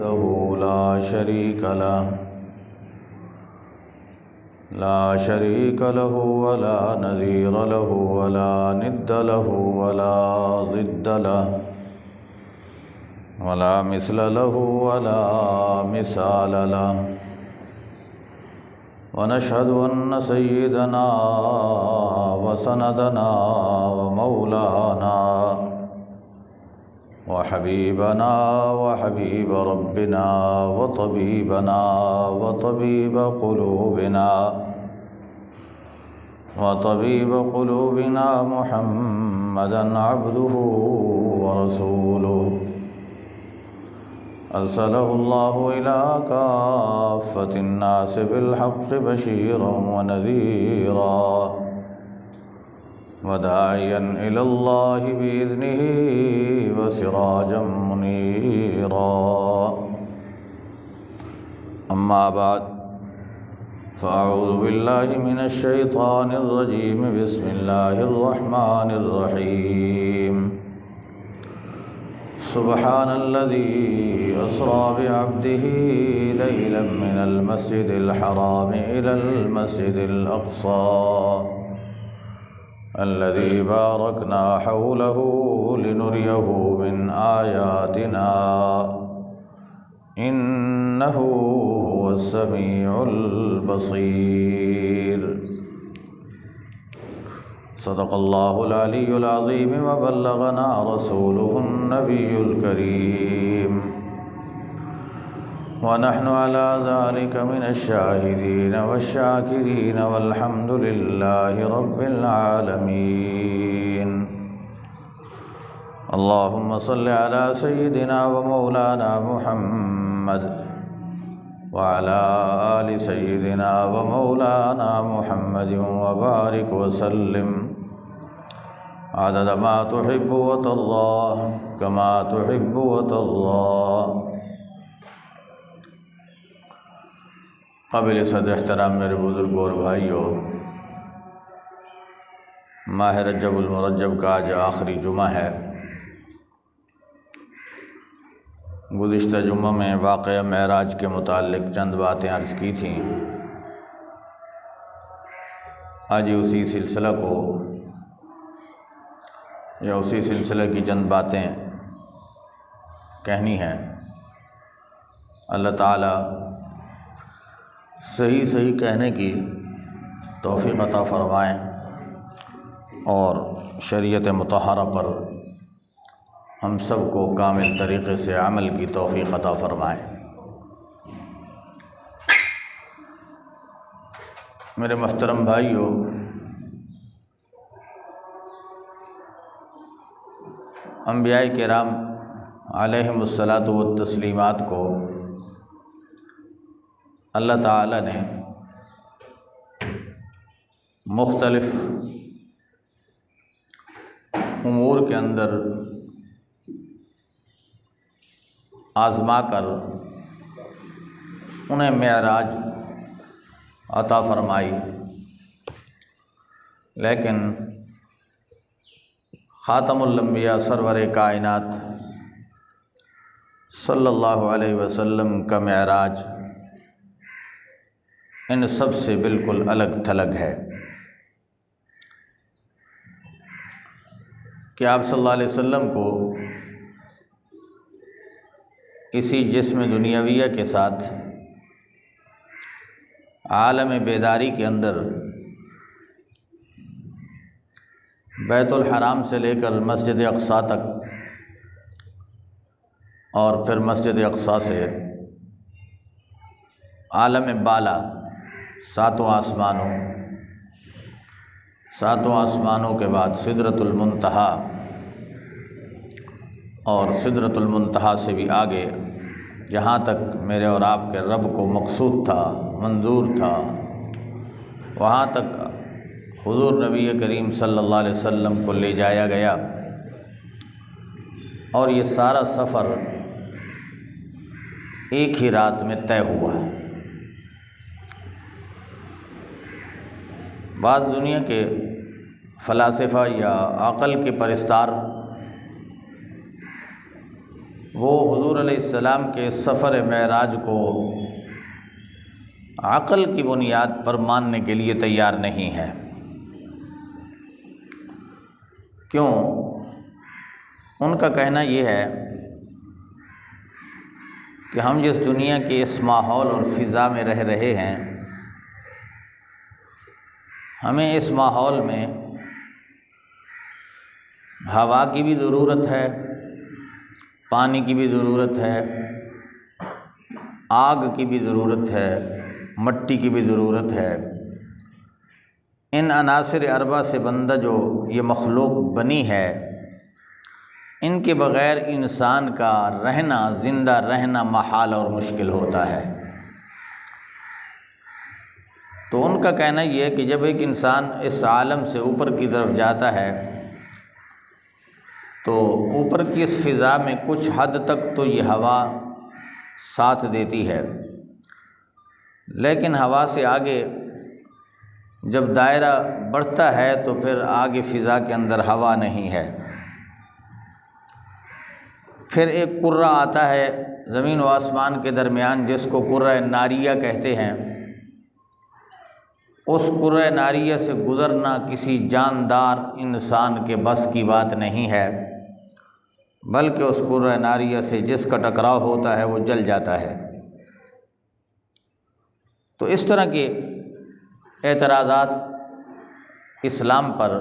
وحده لا شريك له ولا نظير له ولا ند له ولا ضد له ولا مثل له ولا مثال له ونشهد أن سيدنا وسندنا ومولانا وحبيبنا وحبيب ربنا وطبيبنا وطبيب قلوبنا محمدا عبده ورسوله أرسله الله إلى كافة الناس بالحق بشيرا ونذيرا وداعيا إلى الله بإذنه وسراجا منيرا أما بعد فأعوذ بالله من الشيطان الرجيم بسم الله الرحمن الرحيم سبحان الذي أسرى بعبده ليلا من المسجد الحرام إلى المسجد الأقصى الذي باركنا حوله لنريه من آياتنا إنه هو السميع البصير صدق الله العلي العظيم وبلغنا رسوله النبي الكريم ونحن على ذلك من الشاهدين والشاكرين والحمد لله رب العالمين اللهم صل على سيدنا ومولانا محمد وعلى آل سيدنا ومولانا محمد وبارك وسلم عدد ما تحب وترضى كما تحب وترضى قابل صد احترام میرے بزرگ اور بھائیوں، ماہ رجب المرجب کا آج آخری جمعہ ہے۔ گزشتہ جمعہ میں واقعہ معراج کے متعلق چند باتیں عرض کی تھیں۔ آج اسی سلسلہ کو یا اسی سلسلے کی چند باتیں کہنی ہیں۔ اللہ تعالیٰ صحیح کہنے کی توفیق عطا فرمائیں اور شریعت مطہرہ پر ہم سب کو کامل طریقے سے عمل کی توفیق عطا فرمائیں۔ میرے محترم بھائیوں، انبیاء کرام علیہم الصلاۃ والتسلیمات کو اللہ تعالیٰ نے مختلف امور کے اندر آزما کر انہیں معراج عطا فرمائی، لیکن خاتم الانبیاء سرور کائنات صلی اللہ علیہ وسلم کا معراج ان سب سے بالکل الگ تھلگ ہے کہ آپ صلی اللہ علیہ وسلم کو اسی جسم دنیاویہ کے ساتھ عالم بیداری کے اندر بیت الحرام سے لے کر مسجد اقصیٰ تک اور پھر مسجد اقصیٰ سے عالم بالا ساتوں آسمانوں کے بعد سدرۃ المنتہا اور سدرۃ المنتہا سے بھی آگے جہاں تک میرے اور آپ کے رب کو مقصود تھا، منظور تھا، وہاں تک حضور نبی کریم صلی اللہ علیہ وسلم کو لے جایا گیا، اور یہ سارا سفر ایک ہی رات میں طے ہوا۔ بعض دنیا کے فلاسفہ یا عقل کے پرستار وہ حضور علیہ السلام کے سفر معراج کو عقل کی بنیاد پر ماننے کے لیے تیار نہیں ہے۔ کیوں؟ ان کا کہنا یہ ہے کہ ہم جس دنیا کے اس ماحول اور فضا میں رہ رہے ہیں، ہمیں اس ماحول میں ہوا کی بھی ضرورت ہے، پانی کی بھی ضرورت ہے، آگ کی بھی ضرورت ہے، مٹی کی بھی ضرورت ہے۔ ان عناصر اربعہ سے بندہ جو یہ مخلوق بنی ہے، ان کے بغیر انسان کا رہنا، زندہ رہنا محال اور مشکل ہوتا ہے۔ تو ان کا کہنا یہ ہے کہ جب ایک انسان اس عالم سے اوپر کی طرف جاتا ہے تو اوپر کی اس فضا میں کچھ حد تک تو یہ ہوا ساتھ دیتی ہے، لیکن ہوا سے آگے جب دائرہ بڑھتا ہے تو پھر آگے فضا کے اندر ہوا نہیں ہے۔ پھر ایک کرہ آتا ہے زمین و آسمان کے درمیان، جس کو کرہ ناریہ کہتے ہیں۔ اس کرہ ناریہ سے گزرنا کسی جاندار انسان کے بس کی بات نہیں ہے، بلکہ اس کرہ ناریہ سے جس کا ٹکراؤ ہوتا ہے وہ جل جاتا ہے۔ تو اس طرح کے اعتراضات اسلام پر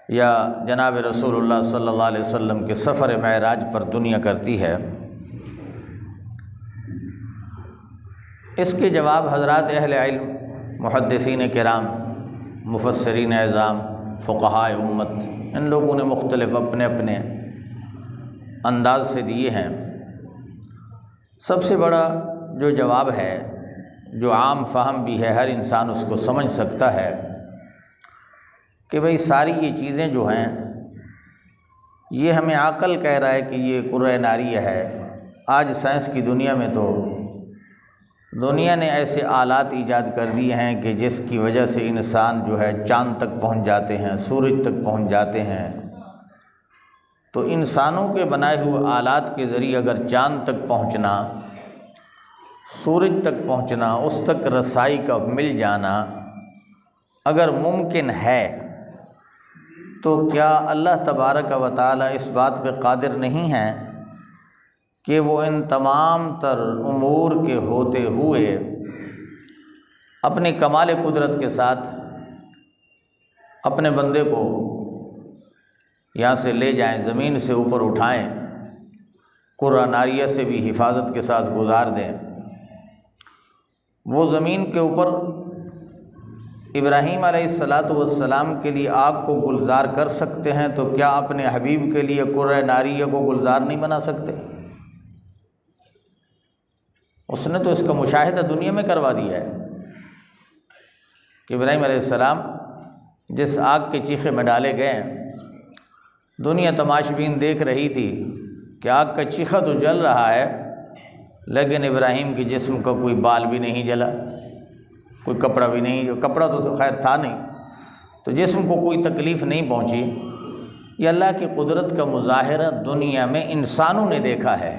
یا جناب رسول اللہ صلی اللہ علیہ وسلم کے سفر معراج پر دنیا کرتی ہے۔ اس کے جواب حضرات اہل علم، محدثین کرام، مفسرین اعظام، فقہائے امت، ان لوگوں نے مختلف اپنے اپنے انداز سے دیے ہیں۔ سب سے بڑا جو جواب ہے، جو عام فہم بھی ہے، ہر انسان اس کو سمجھ سکتا ہے کہ بھئی ساری یہ چیزیں جو ہیں، یہ ہمیں عقل کہہ رہا ہے کہ یہ کرہ ناریہ ہے۔ آج سائنس کی دنیا میں تو دنیا نے ایسے آلات ایجاد کر دیے ہیں کہ جس کی وجہ سے انسان جو ہے چاند تک پہنچ جاتے ہیں، سورج تک پہنچ جاتے ہیں۔ تو انسانوں کے بنائے ہوئے آلات کے ذریعے اگر چاند تک پہنچنا، سورج تک پہنچنا، اس تک رسائی کا مل جانا اگر ممکن ہے، تو کیا اللہ تبارک و تعالی اس بات پہ قادر نہیں ہے کہ وہ ان تمام تر امور کے ہوتے ہوئے اپنے کمال قدرت کے ساتھ اپنے بندے کو یہاں سے لے جائیں، زمین سے اوپر اٹھائیں، کرہ ناریہ سے بھی حفاظت کے ساتھ گزار دیں؟ وہ زمین کے اوپر ابراہیم علیہ السلام کے لیے آگ کو گلزار کر سکتے ہیں، تو کیا اپنے حبیب کے لیے کرہ ناریہ کو گلزار نہیں بنا سکتے؟ اس نے تو اس کا مشاہدہ دنیا میں کروا دیا ہے کہ ابراہیم علیہ السلام جس آگ کے چیخے میں ڈالے گئے، دنیا تماشبین دیکھ رہی تھی کہ آگ کا چیخا تو جل رہا ہے، لیکن ابراہیم کے جسم کا کوئی بال بھی نہیں جلا، کوئی کپڑا بھی نہیں، کپڑا تو خیر تھا نہیں، تو جسم کو کوئی تکلیف نہیں پہنچی۔ یہ اللہ کی قدرت کا مظاہرہ دنیا میں انسانوں نے دیکھا ہے۔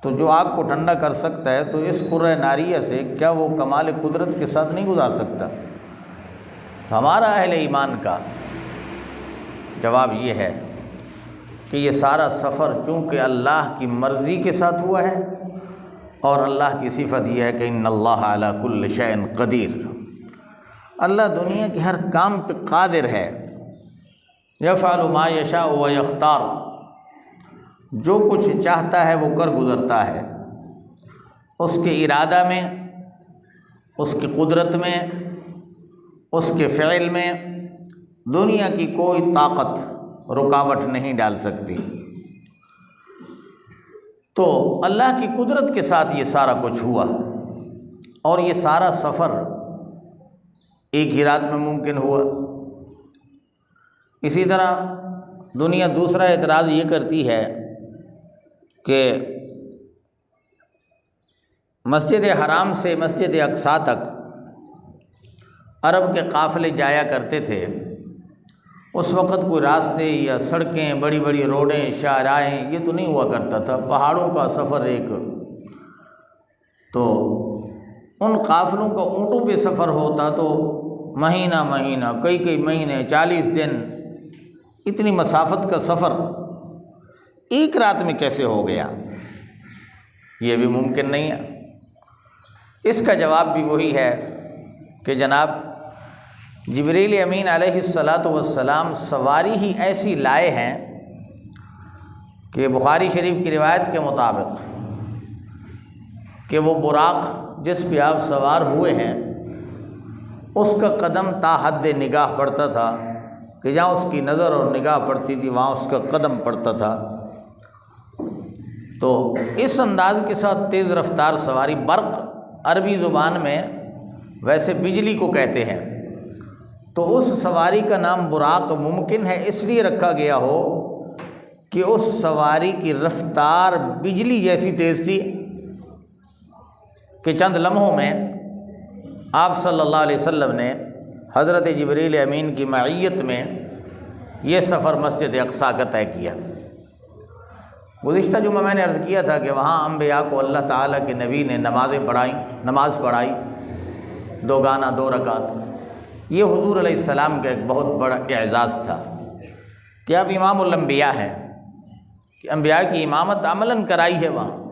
تو جو آگ کو ٹھنڈا کر سکتا ہے، تو اس کرہ ناریہ سے کیا وہ کمال قدرت کے ساتھ نہیں گزار سکتا؟ ہمارا اہل ایمان کا جواب یہ ہے کہ یہ سارا سفر چونکہ اللہ کی مرضی کے ساتھ ہوا ہے، اور اللہ کی صفت یہ ہے کہ ان اللہ علی کل شیء قدیر، اللہ دنیا کے ہر کام پہ قادر ہے۔ یفعل ما یشاء و یختار، جو کچھ چاہتا ہے وہ کر گزرتا ہے۔ اس کے ارادہ میں، اس کی قدرت میں، اس کے فعل میں دنیا کی کوئی طاقت رکاوٹ نہیں ڈال سکتی۔ تو اللہ کی قدرت کے ساتھ یہ سارا کچھ ہوا، اور یہ سارا سفر ایک ہی رات میں ممکن ہوا۔ اسی طرح دنیا دوسرا اعتراض یہ کرتی ہے کہ مسجد حرام سے مسجد اقصیٰ تک عرب کے قافلے جایا کرتے تھے، اس وقت کوئی راستے یا سڑکیں، بڑی بڑی روڈیں، شاہراہیں یہ تو نہیں ہوا کرتا تھا، پہاڑوں کا سفر ایک، تو ان قافلوں کا اونٹوں پہ سفر ہوتا تو مہینہ مہینہ، کئی مہینے، 40 دن، اتنی مسافت کا سفر ایک رات میں کیسے ہو گیا؟ یہ بھی ممکن نہیں ہے۔ اس کا جواب بھی وہی ہے کہ جناب جبریل امین علیہ السلام سواری ہی ایسی لائے ہیں کہ بخاری شریف کی روایت کے مطابق کہ وہ براق جس پہ آپ سوار ہوئے ہیں اس کا قدم تا حد نگاہ پڑتا تھا، کہ جہاں اس کی نظر اور نگاہ پڑتی تھی وہاں اس کا قدم پڑتا تھا۔ تو اس انداز کے ساتھ تیز رفتار سواری، برق عربی زبان میں ویسے بجلی کو کہتے ہیں، تو اس سواری کا نام براق ممکن ہے اس لیے رکھا گیا ہو کہ اس سواری کی رفتار بجلی جیسی تیز تھی کہ چند لمحوں میں آپ صلی اللہ علیہ وسلم نے حضرت جبریل امین کی معیت میں یہ سفر مسجد اقصیٰ کا طے کیا۔ گزشتہ جمعہ میں نے عرض کیا تھا کہ وہاں انبیاء کو اللہ تعالیٰ کے نبی نے نماز پڑھائی 2 گانا 2 رکعت۔ یہ حضور علیہ السلام کا ایک بہت بڑا اعزاز تھا کہ اب امام الانبیاء ہے، کہ انبیاء کی امامت عملاً کرائی ہے وہاں۔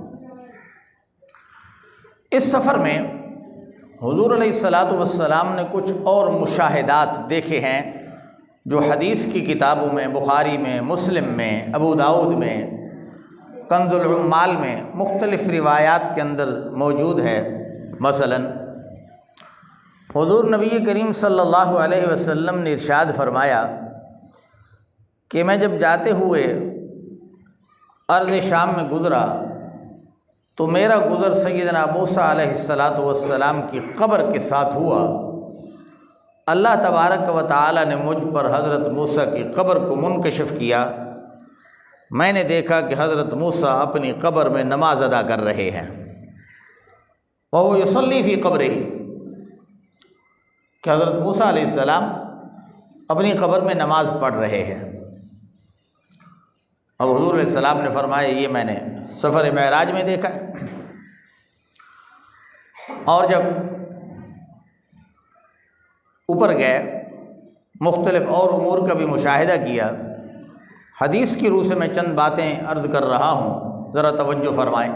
اس سفر میں حضور علیہ السلام نے کچھ اور مشاہدات دیکھے ہیں جو حدیث کی کتابوں میں، بخاری میں، مسلم میں، ابو داؤد میں، کنز العمال میں، مختلف روایات کے اندر موجود ہے۔ مثلا حضور نبی کریم صلی اللہ علیہ وسلم نے ارشاد فرمایا کہ میں جب جاتے ہوئے ارض شام میں گزرا تو میرا گزر سیدنا موسیٰ علیہ السلام کی قبر کے ساتھ ہوا۔ اللہ تبارک و تعالی نے مجھ پر حضرت موسیٰ کی قبر کو منکشف کیا۔ میں نے دیکھا کہ حضرت موسیٰ اپنی قبر میں نماز ادا کر رہے ہیں، وَهُوَ يُصَلِّي فِي قَبْرِهِ، کہ حضرت موسیٰ علیہ السلام اپنی قبر میں نماز پڑھ رہے ہیں۔ اب حضور علیہ السلام نے فرمایا یہ میں نے سفر معراج میں دیکھا ہے۔ اور جب اوپر گئے مختلف اور امور کا بھی مشاہدہ کیا۔ حدیث کی روح سے میں چند باتیں عرض کر رہا ہوں، ذرا توجہ فرمائیں۔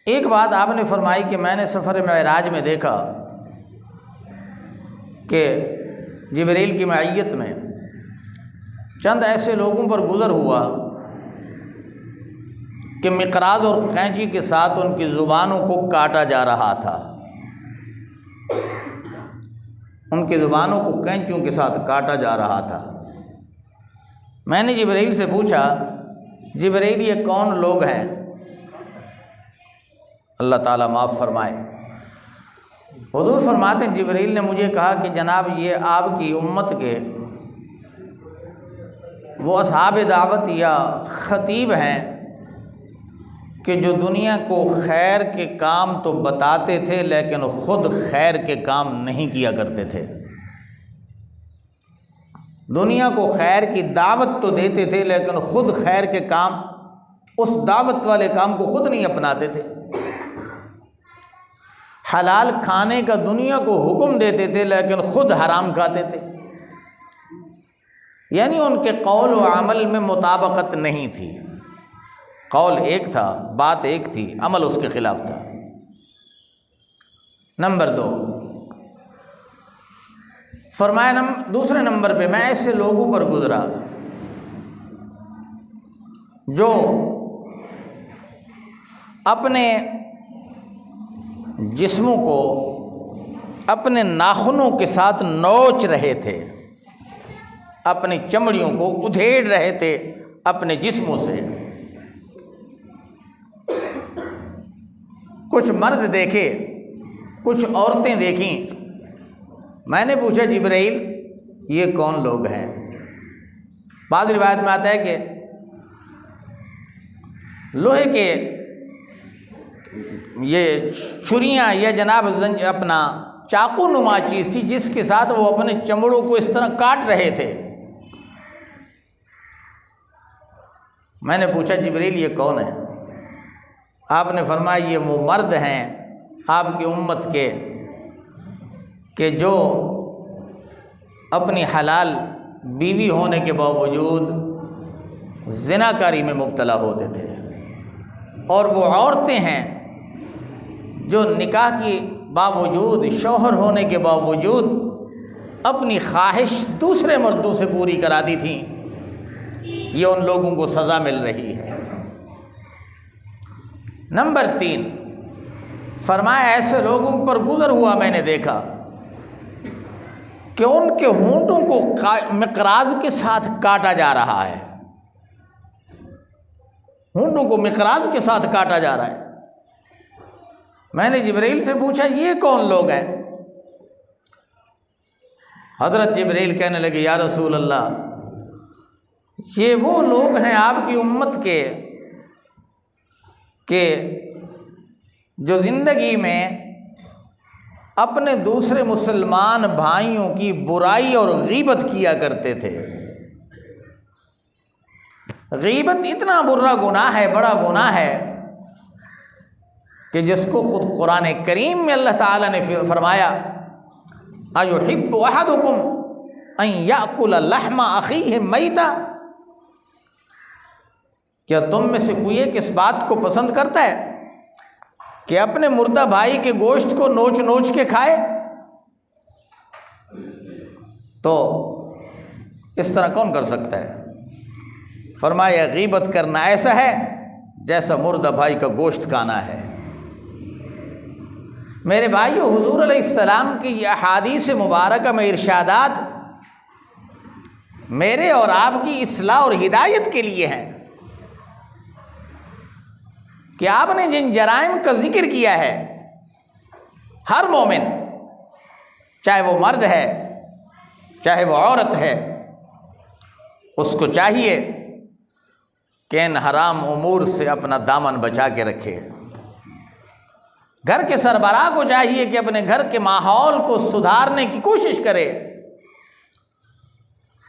ایک بات آپ نے فرمائی کہ میں نے سفر معراج میں دیکھا کہ جبریل کی معیت میں چند ایسے لوگوں پر گزر ہوا کہ مقراض اور قینچی کے ساتھ ان کی زبانوں کو کاٹا جا رہا تھا، ان کی زبانوں کو قینچیوں کے ساتھ کاٹا جا رہا تھا۔ میں نے جبریل سے پوچھا جبریل یہ کون لوگ ہیں؟ اللہ تعالیٰ معاف فرمائے۔ حضور فرماتے ہیں جبریل نے مجھے کہا کہ جناب یہ آپ کی امت کے وہ اصحاب دعوت یا خطیب ہیں کہ جو دنیا کو خیر کے کام تو بتاتے تھے لیکن خود خیر کے کام نہیں کیا کرتے تھے۔ دنیا کو خیر کی دعوت تو دیتے تھے لیکن خود خیر کے کام، اس دعوت والے کام کو خود نہیں اپناتے تھے۔ حلال کھانے کا دنیا کو حکم دیتے تھے لیکن خود حرام کھاتے تھے، یعنی ان کے قول و عمل میں مطابقت نہیں تھی۔ قول ایک تھا، بات ایک تھی، عمل اس کے خلاف تھا۔ نمبر 2 فرمایا دوسرے نمبر پہ میں ایسے لوگوں پر گزرا جو اپنے جسموں کو اپنے ناخنوں کے ساتھ نوچ رہے تھے، اپنی چمڑیوں کو ادھیڑ رہے تھے اپنے جسموں سے۔ کچھ مرد دیکھے، کچھ عورتیں دیکھیں۔ میں نے پوچھا جبرائیل یہ کون لوگ ہیں؟ بعض روایت میں آتا ہے کہ لوہے کے یہ چھریاں یا جناب اپنا چاقو نما چیز تھی جس کے ساتھ وہ اپنے چمڑوں کو اس طرح کاٹ رہے تھے۔ میں نے پوچھا جبریل یہ کون ہے؟ آپ نے فرمایا یہ وہ مرد ہیں آپ کی امت کے کہ جو اپنی حلال بیوی ہونے کے باوجود زناکاری میں مبتلا ہوتے تھے، اور وہ عورتیں ہیں جو نکاح کی باوجود، شوہر ہونے کے باوجود اپنی خواہش دوسرے مردوں سے پوری کراتی تھیں، یہ ان لوگوں کو سزا مل رہی ہے۔ نمبر 3، فرمایا ایسے لوگوں پر گزر ہوا میں نے دیکھا کہ ان کے ہونٹوں کو مقراض کے ساتھ کاٹا جا رہا ہے، ہونٹوں کو مقراض کے ساتھ کاٹا جا رہا ہے۔ میں نے جبریل سے پوچھا یہ کون لوگ ہیں؟ حضرت جبریل کہنے لگے یا رسول اللہ یہ وہ لوگ ہیں آپ کی امت کے کہ جو زندگی میں اپنے دوسرے مسلمان بھائیوں کی برائی اور غیبت کیا کرتے تھے۔ غیبت اتنا برا گناہ ہے، بڑا گناہ ہے کہ جس کو خود قرآن کریم میں اللہ تعالیٰ نے فرمایا اَيُحِبُّ أَحَدُكُمْ أَن يَأْكُلَ لَحْمَ أَخِيهِ مَيْتًا، کیا تم میں سے کوئی ایک اس بات کو پسند کرتا ہے کہ اپنے مردہ بھائی کے گوشت کو نوچ نوچ کے کھائے؟ تو اس طرح کون کر سکتا ہے؟ فرمایا غیبت کرنا ایسا ہے جیسا مردہ بھائی کا گوشت کھانا ہے۔ میرے بھائیو، حضور علیہ السلام کی یہ احادیث مبارکہ میں ارشادات میرے اور آپ کی اصلاح اور ہدایت کے لیے ہیں کہ آپ نے جن جرائم کا ذکر کیا ہے، ہر مومن چاہے وہ مرد ہے چاہے وہ عورت ہے اس کو چاہیے کہ ان حرام امور سے اپنا دامن بچا کے رکھے۔ گھر کے سربراہ کو چاہیے کہ اپنے گھر کے ماحول کو سدھارنے کی کوشش کرے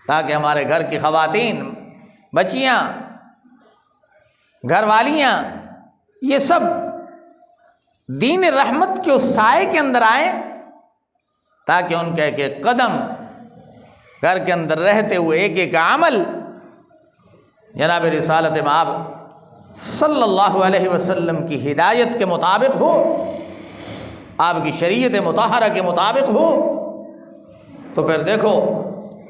تاکہ ہمارے گھر کی خواتین، بچیاں، گھر والیاں یہ سب دین رحمت کے اس سائے کے اندر آئیں تاکہ ان کے ایک ایک قدم گھر کے اندر رہتے ہوئے ایک ایک عمل جناب رسالت مآب صلی اللہ علیہ وسلم کی ہدایت کے مطابق ہو، آپ کی شریعت مطہرہ کے مطابق ہو، تو پھر دیکھو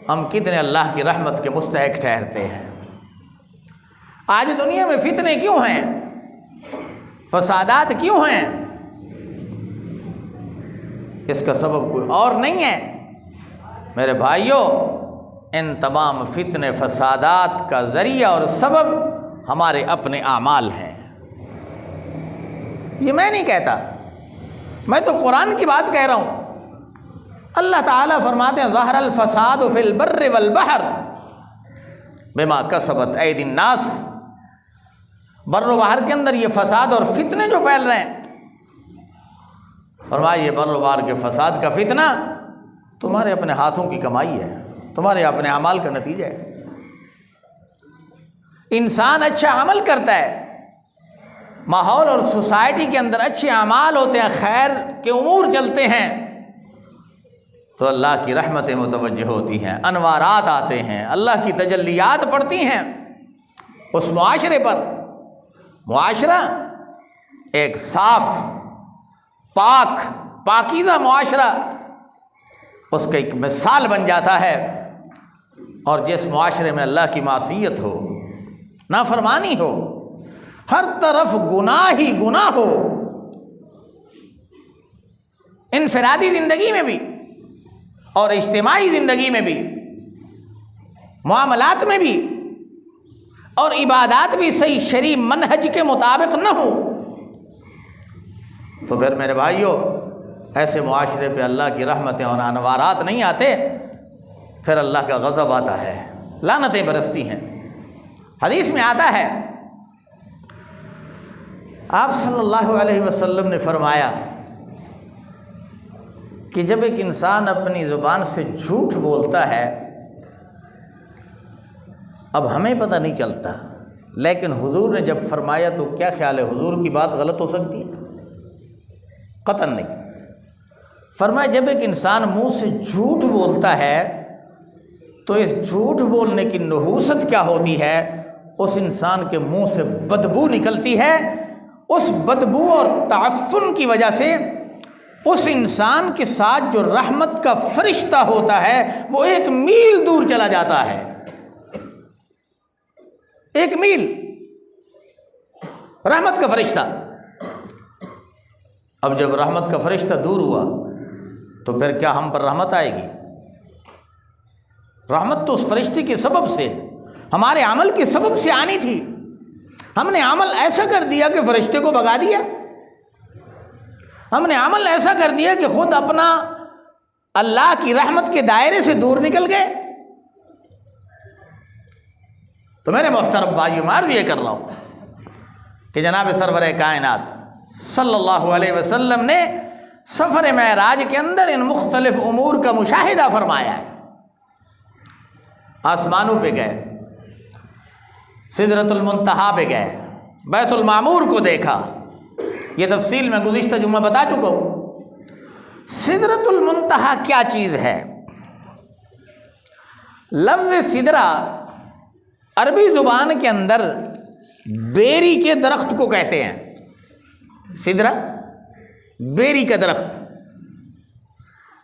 ہم کتنے اللہ کی رحمت کے مستحق ٹھہرتے ہیں۔ آج دنیا میں فتنے کیوں ہیں، فسادات کیوں ہیں؟ اس کا سبب کوئی اور نہیں ہے میرے بھائیوں، ان تمام فتنے فسادات کا ذریعہ اور سبب ہمارے اپنے اعمال ہیں۔ یہ میں نہیں کہتا، میں تو قرآن کی بات کہہ رہا ہوں۔ اللہ تعالیٰ فرماتے ہیں ظہر الفساد فی البر والبحر بما کسبت ایدی الناس، بر و بحر کے اندر یہ فساد اور فتنے جو پھیل رہے ہیں، فرمایا یہ بر و بحر کے فساد کا فتنہ تمہارے اپنے ہاتھوں کی کمائی ہے، تمہارے اپنے اعمال کا نتیجہ ہے۔ انسان اچھا عمل کرتا ہے، ماحول اور سوسائٹی کے اندر اچھے اعمال ہوتے ہیں، خیر کے امور چلتے ہیں تو اللہ کی رحمتیں متوجہ ہوتی ہیں، انوارات آتے ہیں، اللہ کی تجلیات پڑتی ہیں اس معاشرے پر۔ معاشرہ ایک صاف، پاک، پاکیزہ معاشرہ اس کا ایک مثال بن جاتا ہے، اور جس معاشرے میں اللہ کی معصیت ہو، نافرمانی ہو، ہر طرف گناہ ہی گناہ ہو، انفرادی زندگی میں بھی اور اجتماعی زندگی میں بھی، معاملات میں بھی، اور عبادات بھی صحیح شرعی منہج کے مطابق نہ ہو، تو پھر میرے بھائیوں ایسے معاشرے پہ اللہ کی رحمتیں اور انوارات نہیں آتے، پھر اللہ کا غضب آتا ہے، لعنتیں برستی ہیں۔ حدیث میں آتا ہے آپ صلی اللہ علیہ وسلم نے فرمایا کہ جب ایک انسان اپنی زبان سے جھوٹ بولتا ہے، اب ہمیں پتہ نہیں چلتا، لیکن حضور نے جب فرمایا تو کیا خیال ہے حضور کی بات غلط ہو سکتی ہے؟ قطعاً نہیں۔ فرمایا جب ایک انسان منہ سے جھوٹ بولتا ہے تو اس جھوٹ بولنے کی نحوست کیا ہوتی ہے؟ اس انسان کے منہ سے بدبو نکلتی ہے، اس بدبو اور تعفن کی وجہ سے اس انسان کے ساتھ جو رحمت کا فرشتہ ہوتا ہے وہ 1 میل دور چلا جاتا ہے، 1 میل رحمت کا فرشتہ۔ اب جب رحمت کا فرشتہ دور ہوا تو پھر کیا ہم پر رحمت آئے گی؟ رحمت تو اس فرشتے کے سبب سے، ہمارے عمل کے سبب سے آنی تھی۔ ہم نے عمل ایسا کر دیا کہ فرشتے کو بھگا دیا، ہم نے عمل ایسا کر دیا کہ خود اپنا اللہ کی رحمت کے دائرے سے دور نکل گئے۔ تو میرے محترم بھائیو، میں عرض یہ کر رہا ہوں کہ جناب سرور کائنات صلی اللہ علیہ وسلم نے سفر معراج کے اندر ان مختلف امور کا مشاہدہ فرمایا ہے۔ آسمانوں پہ گئے، سدرۃ المنتہا پہ گئے، بیت المعمور کو دیکھا، یہ تفصیل میں گزشتہ جمعہ بتا چکا ہوں۔ سدرۃ المنتہا کیا چیز ہے؟ لفظ سدرہ عربی زبان کے اندر بیری کے درخت کو کہتے ہیں، سدرہ بیری کا درخت،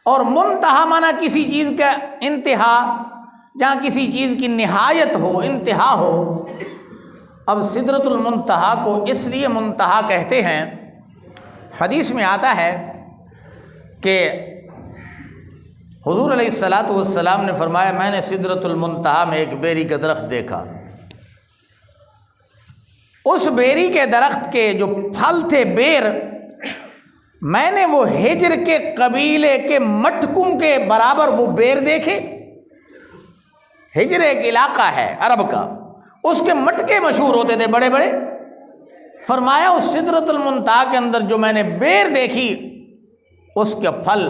اور منتہا مانا کسی چیز کا انتہا، جہاں کسی چیز کی نہایت ہو، انتہا ہو۔ اب سدرۃ المنتہا کو اس لیے منتہا کہتے ہیں، حدیث میں آتا ہے کہ حضور علیہ الصلاۃ والسلام نے فرمایا میں نے سدرۃ المنتہا میں ایک بیری کا درخت دیکھا، اس بیری کے درخت کے جو پھل تھے بیر، میں نے وہ ہجر کے قبیلے کے مٹکوں کے برابر وہ بیر دیکھے۔ ہجر ایک علاقہ ہے عرب کا، اس کے مٹکے مشہور ہوتے تھے بڑے بڑے۔ فرمایا اس سدرۃ المنتہا کے اندر جو میں نے بیر دیکھی، اس کے پھل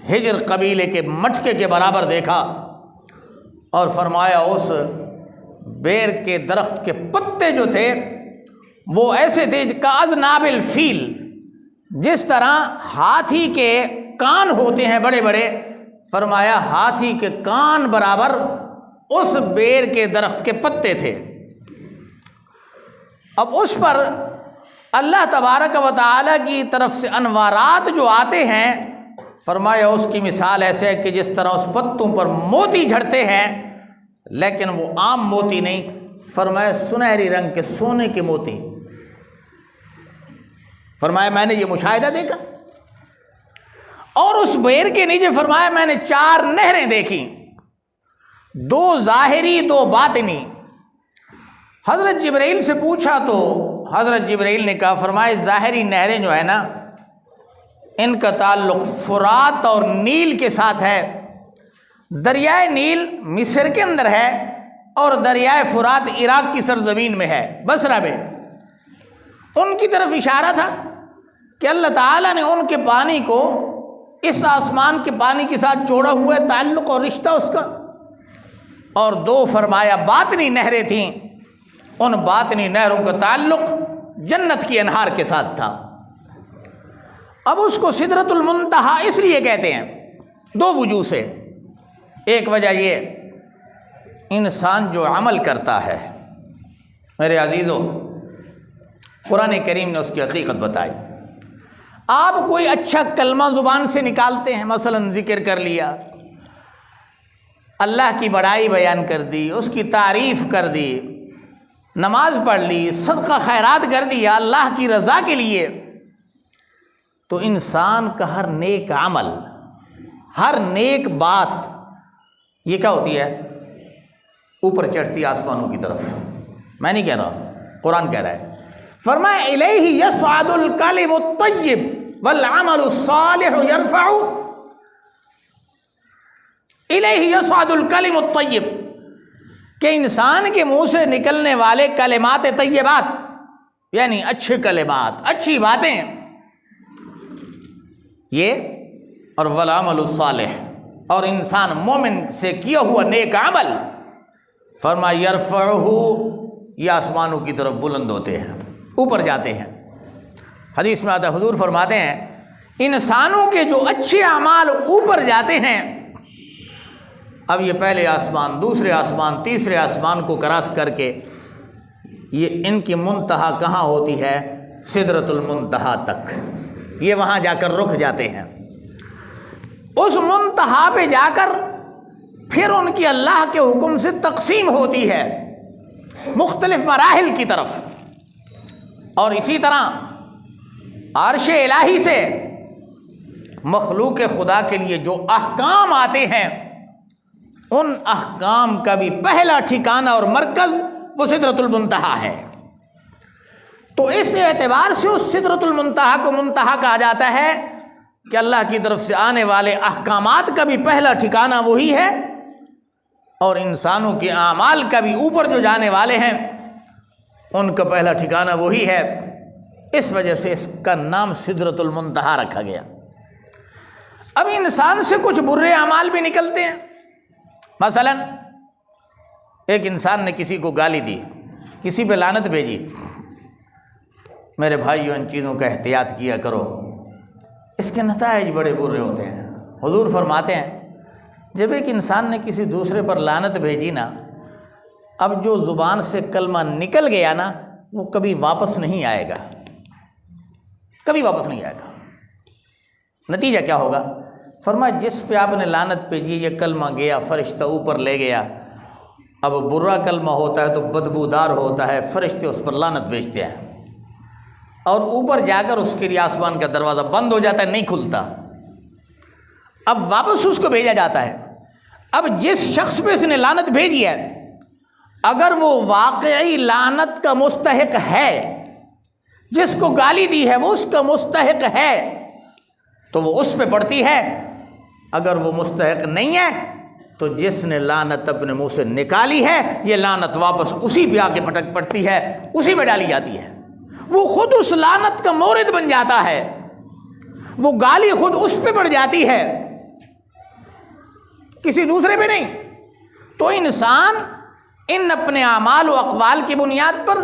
ہجر قبیلے کے مٹکے کے برابر دیکھا، اور فرمایا اس بیر کے درخت کے پتے جو تھے وہ ایسے تھے کاذناب الفیل، جس طرح ہاتھی کے کان ہوتے ہیں بڑے بڑے، فرمایا ہاتھی کے کان برابر اس بیر کے درخت کے پتے تھے۔ اب اس پر اللہ تبارک و تعالی کی طرف سے انوارات جو آتے ہیں، فرمایا اس کی مثال ایسے ہے کہ جس طرح اس پتوں پر موتی جھڑتے ہیں، لیکن وہ عام موتی نہیں، فرمایا سنہری رنگ کے سونے کے موتی۔ فرمایا میں نے یہ مشاہدہ دیکھا، اور اس بیر کے نیچے فرمایا میں نے 4 نہریں دیکھی، 2 ظاہری 2 باطنی۔ حضرت جبرائیل سے پوچھا تو حضرت جبرائیل نے کہا، فرمایا ظاہری نہریں جو ہے نا، ان کا تعلق فرات اور نیل کے ساتھ ہے۔ دریائے نیل مصر کے اندر ہے، اور دریائے فرات عراق کی سرزمین میں ہے، بصرہ میں۔ ان کی طرف اشارہ تھا کہ اللہ تعالیٰ نے ان کے پانی کو اس آسمان کے پانی کے ساتھ جوڑا ہوا ہے، تعلق اور رشتہ اس کا۔ اور 2 فرمایا باطنی نہریں تھیں، ان باطنی نہروں کا تعلق جنت کی انہار کے ساتھ تھا۔ اب اس کو سدرۃ المنتہا اس لیے کہتے ہیں 2 وجوہ سے۔ ایک وجہ یہ، انسان جو عمل کرتا ہے، میرے عزیزو، قرآن کریم نے اس کی حقیقت بتائی۔ آپ کوئی اچھا کلمہ زبان سے نکالتے ہیں، مثلا ذکر کر لیا، اللہ کی بڑائی بیان کر دی، اس کی تعریف کر دی، نماز پڑھ لی، صدقہ خیرات کر دیا اللہ کی رضا کے لیے، تو انسان کا ہر نیک عمل، ہر نیک بات، یہ کیا ہوتی ہے؟ اوپر چڑھتی آسمانوں کی طرف۔ میں نہیں کہہ رہا، قرآن کہہ رہا ہے۔ فرمایا الیہ یصعد الکلم الطیب والعمل الصالح یرفع، الیہ یصعد الکلم الطیب، کہ انسان کے منہ سے نکلنے والے کلمات طیبات، یعنی اچھے کلمات، اچھی باتیں، یہ اور والعمل الصالح، اور انسان مومن سے کیا ہوا نیک عمل، فرمایا یرفعہ، یہ آسمانوں کی طرف بلند ہوتے ہیں، اوپر جاتے ہیں۔ حدیث میں آتا ہے، حضور فرماتے ہیں انسانوں کے جو اچھے اعمال اوپر جاتے ہیں، اب یہ پہلے آسمان، دوسرے آسمان، تیسرے آسمان کو کراس کر کے یہ ان کی منتہا کہاں ہوتی ہے؟ سدرۃ المنتہا تک، یہ وہاں جا کر رک جاتے ہیں۔ اس منتہا پہ جا کر پھر ان کی اللہ کے حکم سے تقسیم ہوتی ہے مختلف مراحل کی طرف، اور اسی طرح عرش الہی سے مخلوق خدا کے لیے جو احکام آتے ہیں، ان احکام کا بھی پہلا ٹھکانہ اور مرکز وہ سدرۃ المنتہا ہے۔ تو اس اعتبار سے اس سدرۃ المنتہا کو منتہا کہا جاتا ہے کہ اللہ کی طرف سے آنے والے احکامات کا بھی پہلا ٹھکانہ وہی ہے، اور انسانوں کے اعمال کا بھی اوپر جو جانے والے ہیں ان کا پہلا ٹھکانہ وہی ہے۔ اس وجہ سے اس کا نام سدرۃ المنتہا رکھا گیا۔ اب انسان سے کچھ برے اعمال بھی نکلتے ہیں۔ مثلا ایک انسان نے کسی کو گالی دی، کسی پہ لعنت بھیجی، میرے بھائیوں ان چیزوں کا احتیاط کیا کرو، اس کے نتائج بڑے برے ہوتے ہیں۔ حضور فرماتے ہیں جب ایک انسان نے کسی دوسرے پر لعنت بھیجی نا، اب جو زبان سے کلمہ نکل گیا نا، وہ کبھی واپس نہیں آئے گا، کبھی واپس نہیں آئے گا۔ نتیجہ کیا ہوگا؟ فرمایا جس پہ آپ نے لعنت بھیجی یہ کلمہ گیا، فرشتہ اوپر لے گیا، اب برا کلمہ ہوتا ہے تو بدبودار ہوتا ہے، فرشتے اس پر لعنت بھیجتے ہیں، اور اوپر جا کر اس کے لیے آسمان کا دروازہ بند ہو جاتا ہے، نہیں کھلتا۔ اب واپس اس کو بھیجا جاتا ہے۔ اب جس شخص پہ اس نے لعنت بھیجی ہے، اگر وہ واقعی لعنت کا مستحق ہے، جس کو گالی دی ہے وہ اس کا مستحق ہے تو وہ اس پہ پڑتی ہے، اگر وہ مستحق نہیں ہے تو جس نے لعنت اپنے منہ سے نکالی ہے یہ لعنت واپس اسی پہ آ کے پٹک پڑتی ہے، اسی میں ڈالی جاتی ہے۔ وہ خود اس لعنت کا مورد بن جاتا ہے، وہ گالی خود اس پہ پڑ جاتی ہے، کسی دوسرے پہ نہیں۔ تو انسان ان اپنے اعمال و اقوال کی بنیاد پر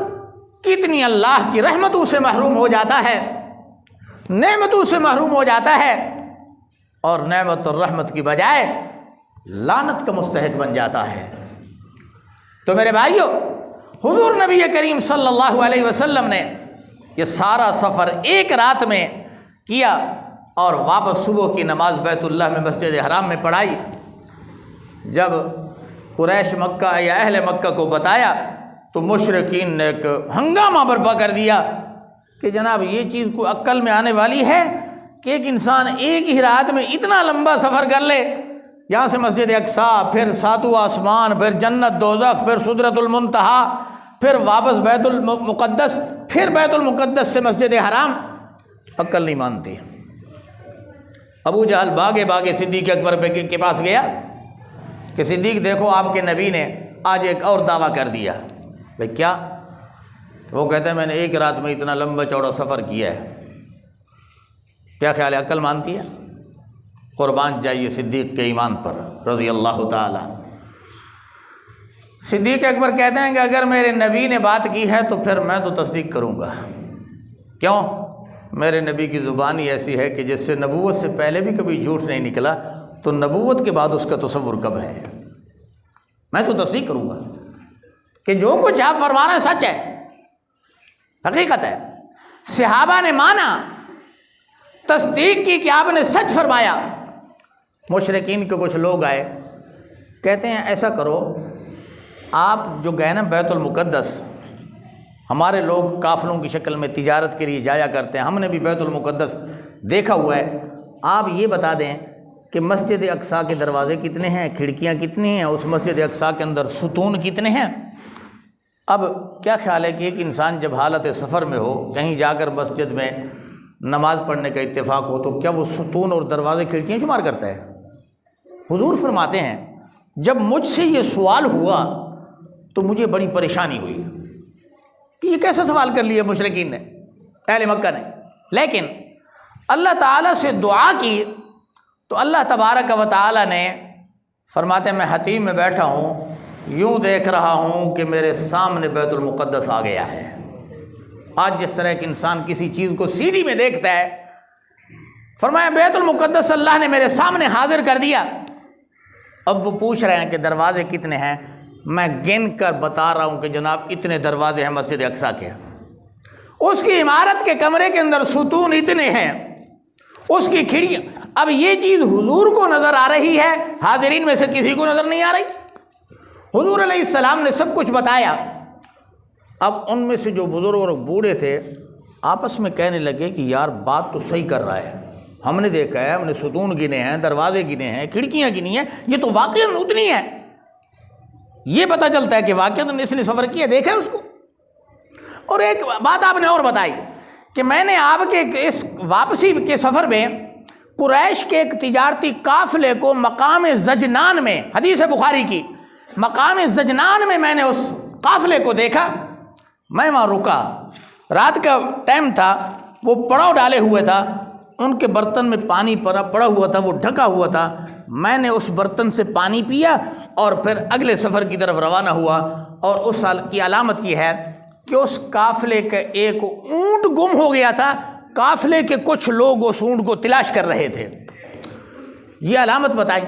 کتنی اللہ کی رحمتوں سے محروم ہو جاتا ہے، نعمتوں سے محروم ہو جاتا ہے، اور نعمت اور رحمت کی بجائے لعنت کا مستحق بن جاتا ہے۔ تو میرے بھائیو، حضور نبی کریم صلی اللہ علیہ وسلم نے یہ سارا سفر ایک رات میں کیا، اور واپس صبح کی نماز بیت اللہ میں مسجد حرام میں پڑھائی۔ جب قریش مکہ یا اہل مکہ کو بتایا تو مشرکین نے ایک ہنگامہ برپا کر دیا کہ جناب یہ چیز کوئی عقل میں آنے والی ہے کہ ایک انسان ایک ہی رات میں اتنا لمبا سفر کر لے، یہاں سے مسجد اقصیٰ، پھر ساتواں آسمان، پھر جنت دوزخ، پھر سدرۃ المنتہا، پھر واپس بیت المقدس، پھر بیت المقدس سے مسجد حرام۔ عقل نہیں مانتی۔ ابو جہل بھاگے بھاگے صدیق اکبر کے پاس گیا کہ صدیق دیکھو آپ کے نبی نے آج ایک اور دعویٰ کر دیا۔ بھائی کیا؟ وہ کہتے ہیں میں نے ایک رات میں اتنا لمبا چوڑا سفر کیا ہے، کیا خیال ہے عقل مانتی ہے؟ قربان جائیے صدیق کے ایمان پر رضی اللہ تعالی۔ صدیق اکبر کہتے ہیں کہ اگر میرے نبی نے بات کی ہے تو پھر میں تو تصدیق کروں گا۔ کیوں؟ میرے نبی کی زبان ہی ایسی ہے کہ جس سے نبوت سے پہلے بھی کبھی جھوٹ نہیں نکلا، تو نبوت کے بعد اس کا تصور کب ہے؟ میں تو تصدیق کروں گا کہ جو کچھ آپ فرما رہے ہیں سچ ہے، حقیقت ہے۔ صحابہ نے مانا، تصدیق کی کہ آپ نے سچ فرمایا۔ مشرکین کے کچھ لوگ آئے، کہتے ہیں ایسا کرو، آپ جو گئے نا بیت المقدس، ہمارے لوگ کافلوں کی شکل میں تجارت کے لیے جایا کرتے ہیں، ہم نے بھی بیت المقدس دیکھا ہوا ہے، آپ یہ بتا دیں کہ مسجد اقصیٰ کے دروازے کتنے ہیں، کھڑکیاں کتنی ہیں، اس مسجد اقصیٰ کے اندر ستون کتنے ہیں۔ اب کیا خیال ہے کہ ایک انسان جب حالت سفر میں ہو، کہیں جا کر مسجد میں نماز پڑھنے کا اتفاق ہو، تو کیا وہ ستون اور دروازے کھڑکیاں شمار کرتا ہے؟ حضور فرماتے ہیں جب مجھ سے یہ سوال ہوا تو مجھے بڑی پریشانی ہوئی کہ یہ کیسا سوال کر لیا مشرکین نے، اہل مکہ نے۔ لیکن اللہ تعالیٰ سے دعا کی تو اللہ تبارک و تعالی نے فرماتے میں حتیم میں بیٹھا ہوں، یوں دیکھ رہا ہوں کہ میرے سامنے بیت المقدس آ گیا ہے۔ آج جس طرح ایک انسان کسی چیز کو سی ڈی میں دیکھتا ہے، فرمایا بیت المقدس اللہ نے میرے سامنے حاضر کر دیا۔ اب وہ پوچھ رہے ہیں کہ دروازے کتنے ہیں؟ میں گن کر بتا رہا ہوں کہ جناب اتنے دروازے ہیں مسجد اقصیٰ کے، اس کی عمارت کے کمرے کے اندر ستون اتنے ہیں، اس کی کھڑکیاں۔ اب یہ چیز حضور کو نظر آ رہی ہے، حاضرین میں سے کسی کو نظر نہیں آ رہی۔ حضور علیہ السلام نے سب کچھ بتایا۔ اب ان میں سے جو بزرگ اور بوڑھے تھے آپس میں کہنے لگے کہ یار بات تو صحیح کر رہا ہے، ہم نے دیکھا ہے، ہم نے ستون گنے ہیں، دروازے گنے ہیں، کھڑکیاں گنی ہیں، یہ تو واقعاً اتنی ہے۔ یہ پتہ چلتا ہے کہ واقعاً اس نے سفر کیا، دیکھا ہے اس کو۔ اور ایک بات آپ نے اور بتائی کہ میں نے آپ کے اس واپسی کے سفر میں قریش کے ایک تجارتی قافلے کو مقام زجنان میں، حدیث بخاری کی، مقام زجنان میں نے اس قافلے کو دیکھا۔ میں وہاں رکا، رات کا ٹائم تھا، وہ پڑاؤ ڈالے ہوئے تھا، ان کے برتن میں پانی پڑا ہوا تھا، وہ ڈھکا ہوا تھا۔ میں نے اس برتن سے پانی پیا اور پھر اگلے سفر کی طرف روانہ ہوا۔ اور اس سال کی علامت یہ ہے کہ اس قافلے کا ایک اونٹ گم ہو گیا تھا، قافلے کے کچھ لوگ اس اونٹ کو تلاش کر رہے تھے۔ یہ علامت بتائی،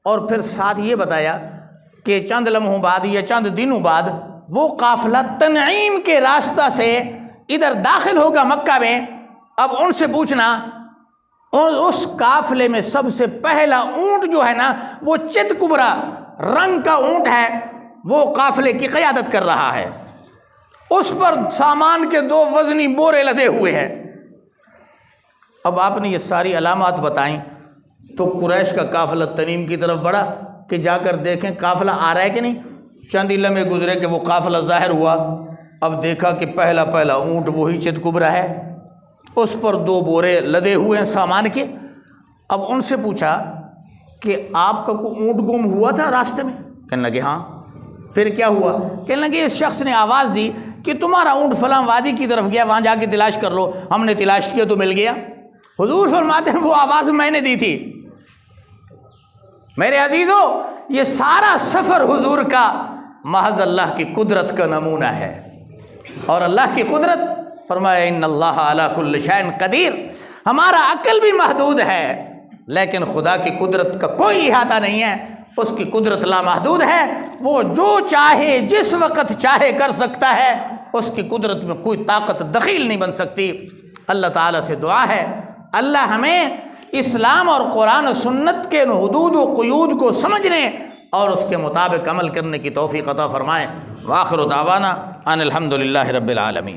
اور پھر ساتھ یہ بتایا کہ چند لمحوں بعد یا چند دنوں بعد وہ قافلہ تنعیم کے راستہ سے ادھر داخل ہوگا مکہ میں۔ اب ان سے پوچھنا، اس قافلے میں سب سے پہلا اونٹ جو ہے نا، وہ چت کبرا رنگ کا اونٹ ہے، وہ قافلے کی قیادت کر رہا ہے، اس پر سامان کے 2 وزنی بورے لدے ہوئے ہیں۔ اب آپ نے یہ ساری علامات بتائیں تو قریش کا قافلہ تنعیم کی طرف بڑھا کہ جا کر دیکھیں قافلہ آ رہا ہے کہ نہیں۔ چند ہی لمحے گزرے کہ وہ قافلہ ظاہر ہوا۔ اب دیکھا کہ پہلا اونٹ وہی چت کبرا ہے، اس پر 2 بورے لدے ہوئے ہیں سامان کے۔ اب ان سے پوچھا کہ آپ کا کوئی اونٹ گم ہوا تھا راستے میں؟ کہنے لگے ہاں۔ پھر کیا ہوا؟ کہنے لگے اس شخص نے آواز دی کہ تمہارا اونٹ فلاں وادی کی طرف گیا، وہاں جا کے تلاش کر لو۔ ہم نے تلاش کیا تو مل گیا۔ حضور فرماتے ہیں وہ آواز میں نے دی تھی۔ میرے عزیزو، یہ سارا سفر حضور کا محض اللہ کی قدرت کا نمونہ ہے۔ اور اللہ کی قدرت، فرمایا ان اللہ علی کل شیء قدیر، ہمارا عقل بھی محدود ہے لیکن خدا کی قدرت کا کوئی احاطہ نہیں ہے، اس کی قدرت لامحدود ہے، وہ جو چاہے جس وقت چاہے کر سکتا ہے، اس کی قدرت میں کوئی طاقت دخیل نہیں بن سکتی۔ اللہ تعالیٰ سے دعا ہے اللہ ہمیں اسلام اور قرآن و سنت کے حدود و قیود کو سمجھنے اور اس کے مطابق عمل کرنے کی توفیق عطا فرمائے۔ وآخر دعوانا ان الحمد للہ رب العالمین۔